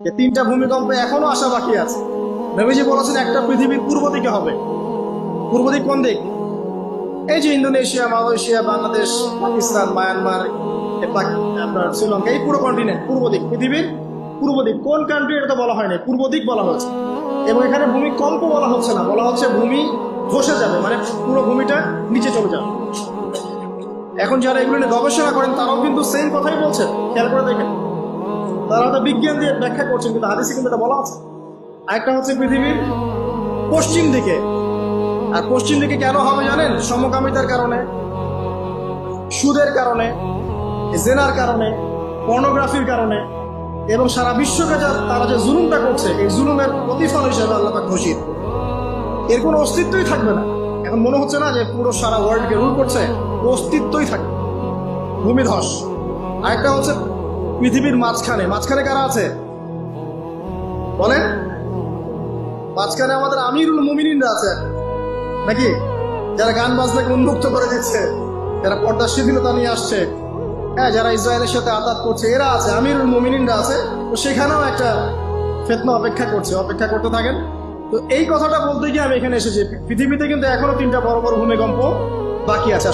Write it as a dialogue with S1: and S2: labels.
S1: যে তিনটা ভূমিকম্প এখনো আসা বাকি আছে। নবীজি বলেছেন একটা পৃথিবীর পূর্ব দিকে হবে। পূর্ব দিক কোন দিক? এই যে Indonesia, Malaysia, Bangladesh, Pakistan, Myanmar, আপনার শ্রীলঙ্কা, এই পুরো কন্টিনেন্ট পূর্ব দিক, পৃথিবীর পূর্ব দিক। কোন কান্ট্রি এটা তো বলা হয়নি, পূর্ব দিক বলা হয়েছে। এবং এখানে ভূমিকম্প বলা হচ্ছে না, বলা হচ্ছে ভূমি ধসে যাবে, মানে পুরো ভূমিটা নিচে চলে যাবে। এখন যারা এগুলো নিয়ে গবেষণা করেন তারাও কিন্তু সেম কথাই বলছেন, খেয়াল করে দেখেন। তারা হয়তো বিজ্ঞান দিয়ে ব্যাখ্যা করছেন, কিন্তু হাদিসে কিন্তু এটা বলা আছে। আরেকটা হচ্ছে পৃথিবীর পশ্চিম দিকে। আর পশ্চিম দিকে কেন হবে জানেন? সমকামিতার কারণে, সুদের কারণে, জেনার কারণে, পর্নোগ্রাফির কারণে, এবং সারা বিশ্বকে তারা যে জুলুমটা করছে, এই জুলুমের প্রতিফল হিসেবে আল্লাহ পাক ঘোষিত। এর কোনো অস্তিত্বই থাকবে না। এখন মনে হচ্ছে না যে পুরো সারা ওয়ার্ল্ডকে রুল করছে? অস্তিত্বই থাকবে, ভূমিধস। আরেকটা হচ্ছে পৃথিবীর মাঝখানে। মাঝখানে কারা আছে বলেন? মাঝখানে আমাদের আমিরুল মুমিনিনরা আছে নাকি? যারা গান বাজনাকে উন্মুক্ত করে দিচ্ছে, যারা পর্দার শিথিলতা নিয়ে আসছে, হ্যাঁ, যারা ইসরায়েলের সাথে আঘাত করছে, এরা আছে, আমিরুল মুমিনিনরা আছে। তো সেখানেও একটা ফিতনা অপেক্ষা করছে, অপেক্ষা করতে থাকেন। তো এই কথাটা বলতে গিয়ে আমি এখানে এসেছি। পৃথিবীতে কিন্তু এখনো তিনটা বড় বড় ভূমিকম্প বাকি আছে।